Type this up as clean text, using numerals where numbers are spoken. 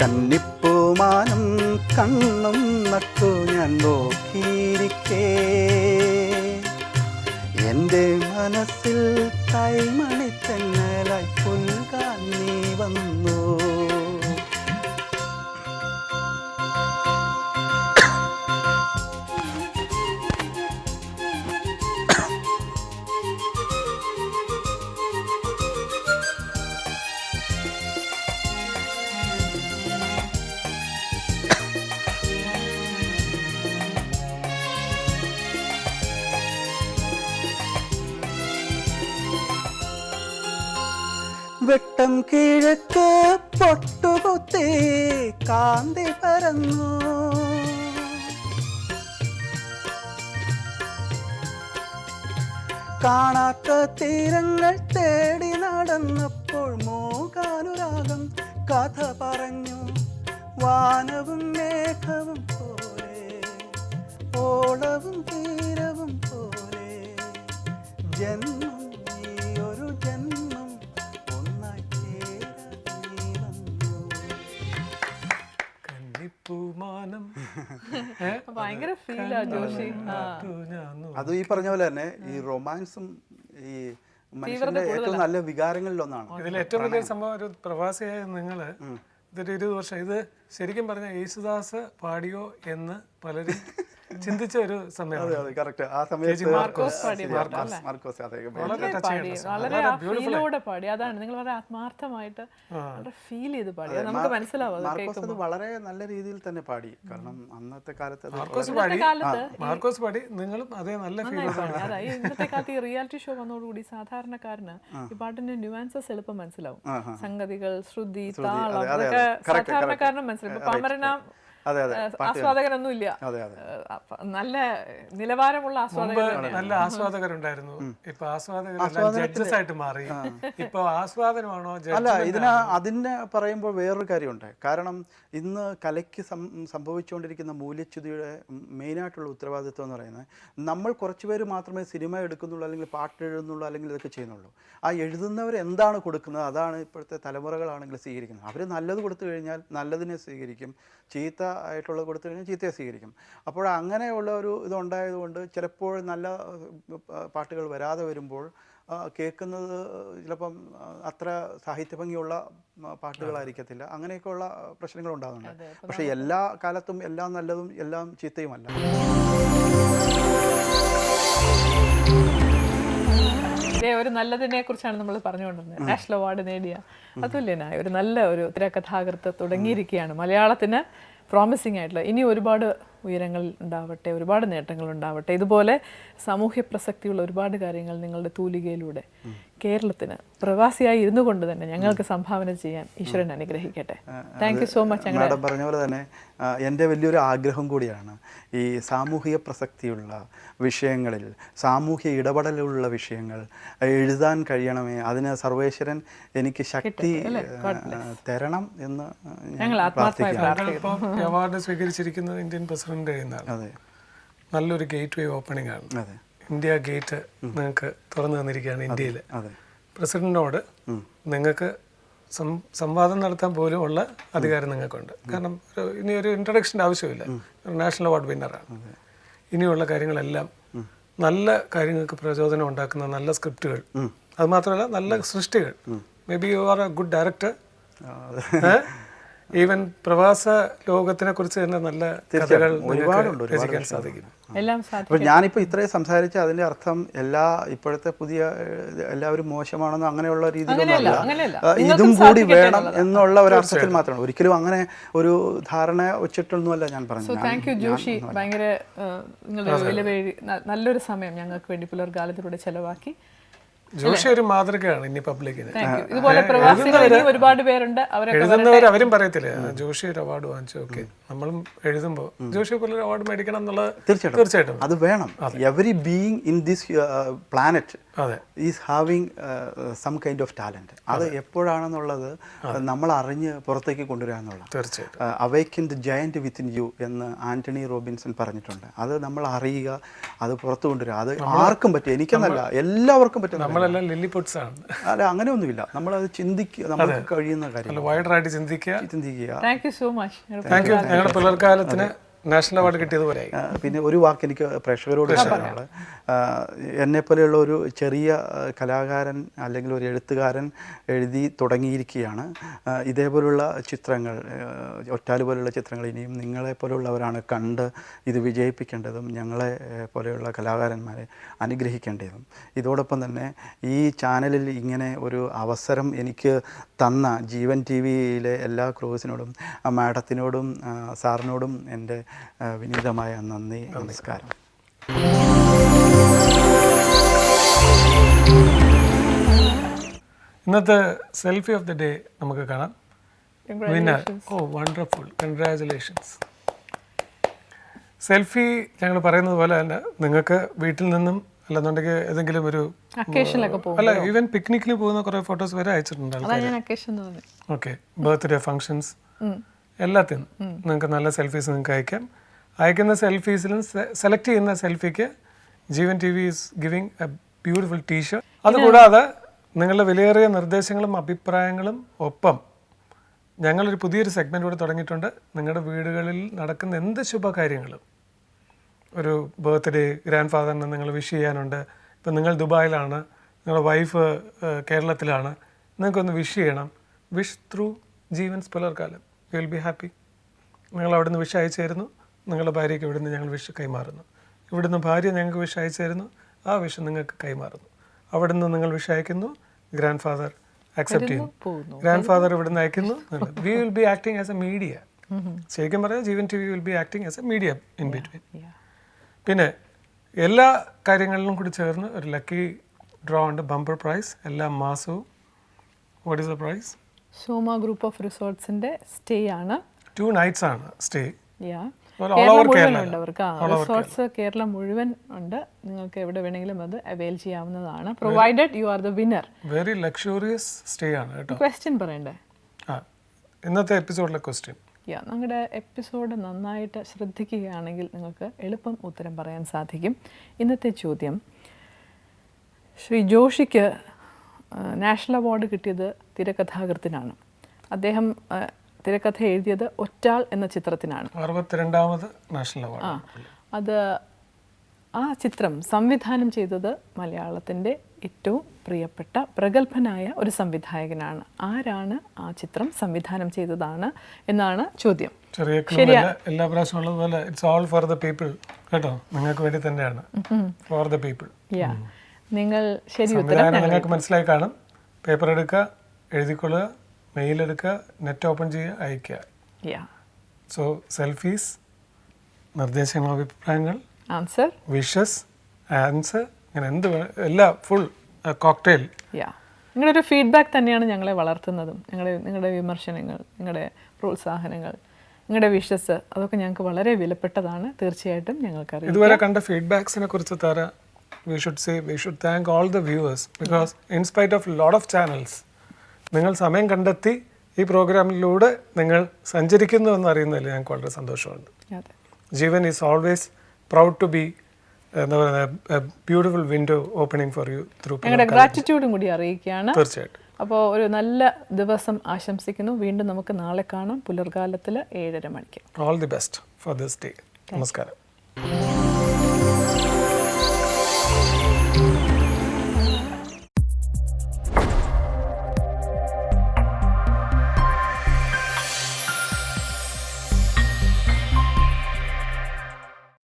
കന്നിപ്പൂമാനം കണ്ണും നട്ടു ഞാൻ നോക്കിയിരിക്കേ, എൻ്റെ മനസ്സിൽ കൈമണിത്തെന്നലായി പുൽകാൻ നീ വന്നു. വെട്ടം കിഴക്ക് പൊട്ടുകുത്തി കാന്തി പരന്നു, കാണാത്ത തീരങ്ങൾ തേടി നടന്നപ്പോൾ മോഹാനുരാഗം കഥ പറഞ്ഞു. വാനവും മേഘവും പോലെ, ഓളവും തീരവും പോലെ, ജന്മം നീയൊരു ജന്മം ഒന്നായി ചേരാൻ നീ വന്നു. കന്നിപ്പൂമാനം ഭയങ്കര ഫീലാ ജോഷി. അത് ഈ പറഞ്ഞ പോലെ തന്നെ ഈ റൊമാൻസും ഈ മനുഷ്യന്റെ ഏറ്റവും നല്ല വികാരങ്ങളിലൊന്നാണ്. ഇതിൽ ഏറ്റവും വലിയ സംഭവം, ഒരു പ്രവാസിയായ നിങ്ങള് ഇതൊരു 20 വർഷം, ഇത് ശരിക്കും പറഞ്ഞ യേശുദാസ് പാടിയോ എന്ന് പലരും ചിന്തിച്ച ഒരു സമയമാണ്. ആ സമയത്ത് പാടി, അതാണ് നിങ്ങൾ വളരെ ആത്മാർത്ഥമായിട്ട് ഫീൽ ചെയ്ത് പാടി, നമുക്ക് മനസ്സിലാവും. വളരെ നല്ല രീതിയിൽ തന്നെ പാടി. കാരണം അന്നത്തെ കാലത്ത് മാർക്കോസ് പാടി, നിങ്ങളും അതേ നല്ല ഫീൽ. ഇന്നത്തെ കാലത്ത് ഈ റിയാലിറ്റി ഷോ വന്നതോടുകൂടി സാധാരണക്കാരന് ഈ പാട്ടിന്റെ ന്യൂവാൻസസ് എളുപ്പം മനസ്സിലാവും. സംഗതികൾ, ശ്രുതി, താളം, അതൊക്കെ സാധാരണക്കാരനും മനസ്സിലാവും. പാമരന ആസ്വാദകരൊന്നും ഇല്ല, നല്ല നിലവാരമുള്ള നല്ല ആസ്വാദകരുണ്ടായിരുന്നു. ഇപ്പൊ ആസ്വാദകർ ജഡ്ജസ് ആയിട്ട് മാറി. ഇപ്പൊ ആസ്വാദനമാണോ? അല്ല, അതിന് പറയുമ്പോൾ വേറൊരു കാര്യമുണ്ട്. കാരണം ഇന്ന് കലയ്ക്ക് സംഭവിച്ചുകൊണ്ടിരിക്കുന്ന മൂല്യച്യുതിയുടെ മെയിനായിട്ടുള്ള ഉത്തരവാദിത്വം എന്ന് പറയുന്നത്, നമ്മൾ കുറച്ചുപേര് മാത്രമേ സിനിമ എടുക്കുന്നുള്ളൂ, അല്ലെങ്കിൽ പാട്ട് എഴുതുന്നുള്ളൂ, അല്ലെങ്കിൽ ഇതൊക്കെ ചെയ്യുന്നുള്ളൂ. ആ എഴുതുന്നവർ എന്താണ് കൊടുക്കുന്നത് അതാണ് ഇപ്പോഴത്തെ തലമുറകളാണെങ്കിൽ സ്വീകരിക്കുന്നത്. അവർ നല്ലത് കൊടുത്തു കഴിഞ്ഞാൽ നല്ലതിനെ സ്വീകരിക്കും, ചീത്ത ആയിട്ടുള്ളത് കൊടുത്തു കഴിഞ്ഞാൽ ചീത്തയെ സ്വീകരിക്കും. അപ്പോൾ അങ്ങനെയുള്ള ഒരു ഇതുണ്ടായതുകൊണ്ട് ചിലപ്പോൾ നല്ല പാട്ടുകൾ വരാതെ വരുമ്പോൾ കേൾക്കുന്നത് ചിലപ്പം അത്ര സാഹിത്യഭംഗിയുള്ള പാട്ടുകളായിരിക്കത്തില്ല. അങ്ങനെയൊക്കെയുള്ള പ്രശ്നങ്ങൾ ഉണ്ടാകുന്നുണ്ട്. പക്ഷേ എല്ലാ കാലത്തും എല്ലാം നല്ലതും എല്ലാം ചീത്തയുമല്ല. ഒരു നല്ലതിനെ കുറിച്ചാണ് നമ്മൾ പറഞ്ഞുകൊണ്ടിരുന്നത്. നാഷണൽ അവാർഡ് നേടിയ അതുല്യനായ ഒരു നല്ല ഒരു തിരക്കഥാകൃത്ത് തുടങ്ങിയിരിക്കുകയാണ്. മലയാളത്തിന് പ്രോമിസിംഗ് ആയിട്ടുള്ള ഇനി ഒരുപാട് ഉയരങ്ങൾ ഉണ്ടാവട്ടെ, ഒരുപാട് നേട്ടങ്ങൾ ഉണ്ടാവട്ടെ. ഇതുപോലെ സാമൂഹ്യ പ്രസക്തിയുള്ള ഒരുപാട് കാര്യങ്ങൾ നിങ്ങളുടെ തൂലികയിലൂടെ കേരളത്തിന് പ്രവാസിയായി ഇരുന്നു കൊണ്ട് തന്നെ ഞങ്ങൾക്ക് സംഭാവന ചെയ്യാൻ ഈശ്വരൻ അനുഗ്രഹിക്കട്ടെ. Thank you so much. Madam പറഞ്ഞ പോലെ തന്നെ എൻ്റെ വലിയൊരു ആഗ്രഹം കൂടിയാണ് ഈ സാമൂഹിക പ്രസക്തിയുള്ള വിഷയങ്ങളിൽ, സാമൂഹ്യ ഇടപെടലുള്ള വിഷയങ്ങൾ എഴുതാൻ കഴിയണമേ. അതിന് സർവേശ്വരൻ എനിക്ക് ശക്തി തരണം എന്ന് പ്രാർത്ഥിക്കുന്നു. അവാർഡ് സ്വീകരിച്ചിരിക്കുന്നത് ഇന്ത്യൻ പ്രസിഡന്റ് ചെയ്യുന്നതാണ്. നല്ലൊരു ഗേറ്റ് വേ ഓപ്പണിംഗ് ആണ്. ഇന്ത്യ ഗേറ്റ് നിങ്ങൾക്ക് തുറന്നു തന്നിരിക്കുകയാണ്. ഇന്ത്യയിൽ പ്രസിഡന്റിനോട് നിങ്ങൾക്ക് സംവാദം നടത്താൻ പോലും ഉള്ള അധികാരം നിങ്ങൾക്കുണ്ട്. കാരണം ഇനി ഒരു ഇൻട്രഡക്ഷൻ്റെ ആവശ്യമില്ല. നാഷണൽ അവാർഡ് വിന്നറാണ്. ഇനിയുള്ള കാര്യങ്ങളെല്ലാം നല്ല കാര്യങ്ങൾക്ക് പ്രചോദനം ഉണ്ടാക്കുന്ന നല്ല സ്ക്രിപ്റ്റുകൾ, അതുമാത്രമല്ല നല്ല സൃഷ്ടികൾ. May be you are A good director. Even പ്രവാസ ലോകത്തിനെ കുറിച്ച് തന്നെ നല്ല കഥകൾ രചിക്കാൻ സാധിക്കും. അപ്പോൾ ഞാനിപ്പോൾ ഇത്രയും സംസാരിച്ച അതിൻ്റെ അർത്ഥം ഇപ്പോഴത്തെ പുതിയ എല്ലാവരും മോശമാണെന്നോ അങ്ങനെയുള്ള രീതിയിലൊന്നുമല്ല. ഇതും കൂടി വേണം എന്നുള്ള ഒരു അർത്ഥത്തിൽ മാത്രമാണ്. ഒരിക്കലും അങ്ങനെ ഒരു ധാരണ വെച്ചിട്ടൊന്നുമല്ല ഞാൻ പറഞ്ഞത്. Thank you Joshi. ഭയങ്കര നല്ലൊരു സമയം ഞങ്ങൾക്ക് വേണ്ടി പുലർകാലത്തിലൂടെ ചെലവാക്കി. ജോഷി ഒരു മാതൃകയാണ് ഇനി പബ്ലിക്കിന്. ഇതുപോലെ പ്രവാസികൾ ഒരുപാട് പേരുണ്ട്. എഴുതുന്നവർ അവരും പറയത്തില്ല ജോഷി ഒരു അവാർഡ് വാങ്ങിച്ചു. ഓക്കെ, നമ്മളും എഴുതുമ്പോൾ ജോഷി പോലെ ഒരു അവാർഡ് മേടിക്കണം എന്നുള്ളത് തീർച്ചയായിട്ടും അത് വേണം. Every being in this planet അതെ. Is having some kind of talent. അത് എപ്പോഴാണെന്നുള്ളത് നമ്മൾ അറിഞ്ഞ് പുറത്തേക്ക് കൊണ്ടുവരിക എന്നുള്ള തീർച്ചയായിട്ടും awaken the giant within you എന്ന് ആൻ്റണി റോബിൻസൺ പറഞ്ഞിട്ടുണ്ട്. അത് നമ്മൾ അറിയുക, അത് പുറത്തു കൊണ്ടുവരിക. അത് ആർക്കും പറ്റും, എനിക്കെന്നല്ല എല്ലാവർക്കും പറ്റും. നമ്മളെല്ലാം ലില്ലിപുട്സ് ആണ്. അല്ല, അങ്ങനെയൊന്നുമില്ല. നമ്മളത് ചിന്തിക്കുക, നമുക്ക് കഴിയുന്ന കാര്യം വൈഡറായിട്ട് ചിന്തിക്കുക. Thank you so much. Thank you. ഞങ്ങളുടെ പിള്ളേർക്കാലത്തിന് നാഷണൽ അവാർഡ് കിട്ടിയതുപോലെ. പിന്നെ ഒരു വാക്ക് എനിക്ക് പ്രേക്ഷകരോട് പറയാനുള്ളത്, എന്നെപ്പോലെയുള്ള ഒരു ചെറിയ കലാകാരൻ അല്ലെങ്കിൽ ഒരു എഴുത്തുകാരൻ എഴുതി തുടങ്ങിയിരിക്കുകയാണ്. ഇതേപോലുള്ള ചിത്രങ്ങൾ, ഒറ്റാല് പോലുള്ള ചിത്രങ്ങൾ ഇനിയും നിങ്ങളെപ്പോലുള്ളവരാണ് കണ്ട് ഇത് വിജയിപ്പിക്കേണ്ടതും ഞങ്ങളെ പോലെയുള്ള കലാകാരന്മാരെ അനുഗ്രഹിക്കേണ്ടതും. ഇതോടൊപ്പം തന്നെ ഈ ചാനലിൽ ഇങ്ങനെ ഒരു അവസരം എനിക്ക് തന്ന ജീവൻ TV-യിലെ എല്ലാ ക്രൂസിനോടും മാഡത്തിനോടും സാറിനോടും എൻ്റെ വിനീതമായ നന്ദി, നമസ്കാരം. ഇന്നത്തെ സെൽഫി ഓഫ് ദി ഡേ നമുക്ക് കാണാം. Winner. Oh wonderful, congratulations. Selfie ഞങ്ങൾ പറയുന്നത് പോലെ തന്നെ നിങ്ങൾക്ക് വീട്ടിൽ നിന്നും അല്ലെന്നുണ്ടെങ്കിൽ ഏതെങ്കിലും ഒരു അല്ല ഈവൻ പിക്നിക്കിന് പോകുന്ന കുറേ ഫോട്ടോസ് വരെ അയച്ചിട്ടുണ്ട്. ഓക്കെ, ബർത്ത്ഡേ ഫങ്ഷൻസ് എല്ലാത്തിനും നിങ്ങൾക്ക് നല്ല സെൽഫീസ് നിങ്ങൾക്ക് അയക്കാം. അയക്കുന്ന സെൽഫീസിലും സെലക്ട് ചെയ്യുന്ന സെൽഫിക്ക് Jeevan TV is giving a beautiful T shirt. അതുകൂടാതെ നിങ്ങളുടെ വിലയേറിയ നിർദ്ദേശങ്ങളും അഭിപ്രായങ്ങളും ഒപ്പം ഞങ്ങളൊരു പുതിയൊരു സെഗ്മെൻറ്റ് കൂടെ തുടങ്ങിയിട്ടുണ്ട്. നിങ്ങളുടെ വീടുകളിൽ നടക്കുന്ന എന്ത് ശുഭകാര്യങ്ങളും, ഒരു ബർത്ത്ഡേ, ഗ്രാൻഡ് ഫാദറിന് നിങ്ങൾ വിഷ് ചെയ്യാനുണ്ട്, ഇപ്പം നിങ്ങൾ ദുബായിലാണ്, നിങ്ങളുടെ വൈഫ് കേരളത്തിലാണ്, നിങ്ങൾക്കൊന്ന് വിഷ് ചെയ്യണം, വിഷ് ത്രൂ ജീവൻസ് പുലർക്കാലം. You will be happy. നിങ്ങൾ അവിടുന്ന് വിഷ് അയച്ചു തരുന്നു, നിങ്ങളുടെ ഭാര്യയ്ക്ക് ഇവിടുന്ന് ഞങ്ങൾ വിഷ് കൈമാറുന്നു. ഇവിടുന്ന് ഭാര്യ ഞങ്ങൾക്ക് വിഷ് അയച്ചു തരുന്നു, ആ വിഷ് നിങ്ങൾക്ക് കൈമാറുന്നു. അവിടുന്ന് നിങ്ങൾ വിഷ് അയക്കുന്നു, ഗ്രാൻഡ് ഫാദർ അക്സെപ്റ്റ് ചെയ്യുന്നു, ഗ്രാൻഡ് ഫാദർ ഇവിടുന്ന് അയക്കുന്നു. We will be acting as a media. ശരിക്കും പറയാം, Jeevan TV will be acting as a media in between. പിന്നെ എല്ലാ കാര്യങ്ങളിലും കൂടി ചേർന്ന് ഒരു ലക്കി ഡ്രോ ഉണ്ട്, ബമ്പർ പ്രൈസ് എല്ലാ മാസവും. What is the prize? Soma group ഓഫ് റിസോർട്ട്സിന്റെ സ്റ്റേ ആണ്. 2 nights ആണ് സ്റ്റേ. റിസോർട്ട്സ് കേരളം മുഴുവൻ ഉണ്ട്. നിങ്ങൾക്ക് എവിടെ വേണമെങ്കിലും അത് അവൈൽ ചെയ്യാവുന്നതാണ്, provided you are the winner. Very luxurious stay ആണ് കേട്ടോ. ക്വസ്റ്റ്യൻ പറയണ്ടേ? ഇന്നത്തെ എപ്പിസോഡിലെ ക്വസ്റ്റ്യൻ. നിങ്ങളുടെ എപ്പിസോഡ് നന്നായിട്ട് ശ്രദ്ധിക്കുകയാണെങ്കിൽ നിങ്ങൾക്ക് എളുപ്പം ഉത്തരം പറയാൻ സാധിക്കും. ഇന്നത്തെ ചോദ്യം, ശ്രീ ജോഷിക്ക് നാഷണൽ അവാർഡ് കിട്ടിയത് തിരക്കഥാകൃത്തിനാണ്. അദ്ദേഹം തിരക്കഥ എഴുതിയത് ഒറ്റാൾ എന്ന ചിത്രത്തിനാണ്. 62ാമത് നാഷണൽ അവാർഡ്. അത് ആ ചിത്രം സംവിധാനം ചെയ്തത് മലയാളത്തിൻ്റെ ഏറ്റവും പ്രിയപ്പെട്ട പ്രഗത്ഭനായ ഒരു സംവിധായകനാണ്. ആരാണ് ആ ചിത്രം സംവിധാനം ചെയ്തതാണ് എന്നാണ് ചോദ്യം. എല്ലാ പ്രാവശ്യം ഉള്ളതുപോലെ it's all for the people കേട്ടോ, നിങ്ങൾക്ക് വേണ്ടി തന്നെയാണ്. For the people. നിങ്ങൾ ശരി ഉത്തരം നിങ്ങൾക്ക് മനസ്സിലായി കാണും. പേപ്പർ എടുക്കുക, എഴുതിക്കൊള്ളുക, മെയിൽ എടുക്കുക, നെറ്റ് ഓപ്പൺ ചെയ്യുക, അയക്കുക. സോ സെൽഫീസ്, നിർദ്ദേശങ്ങൾ, അഭിപ്രായങ്ങൾ, ആൻസർ, വിഷസ്, ആൻസർ, അങ്ങനെ എന്ത് എല്ലാ ഫുൾ കോക്ടെയിൽ. നിങ്ങളുടെ ഒരു ഫീഡ്ബാക്ക് തന്നെയാണ് ഞങ്ങളെ വളർത്തുന്നതും. നിങ്ങളുടെ വിമർശനങ്ങൾ, നിങ്ങളുടെ പ്രോത്സാഹനങ്ങൾ, നിങ്ങളുടെ വിഷസ്, അതൊക്കെ ഞങ്ങൾക്ക് വളരെ വിലപ്പെട്ടതാണ്. തീർച്ചയായിട്ടും ഞങ്ങൾക്കറിയാം. ഇതുവരെ കണ്ട ഫീഡ്ബാക്സിനെ കുറിച്ച് we should thank all the viewers because in spite of lot of channels നിങ്ങൾ സമയം കണ്ടെത്തി ഈ പ്രോഗ്രാമിലൂടെ നിങ്ങൾ സഞ്ചരിക്കുന്നു എന്ന് അറിയുന്നതിൽ ഞങ്ങൾക്ക് വളരെ സന്തോഷമുണ്ട്. Jeevan is always proud to be എന്താ പറയുക beautiful window opening for you through. ഞങ്ങളുടെ ഗ്രാറ്റിറ്റ്യൂഡും കൂടി അറിയിക്കുകയാണ്. തീർച്ചയായിട്ടും. അപ്പോൾ ഒരു നല്ല ദിവസം ആശംസിക്കുന്നു. വീണ്ടും നമുക്ക് നാളെ കാണാം പുലർകാലത്തിൽ 7:30 മണിക്ക്. All the best for this day. നമസ്കാരം.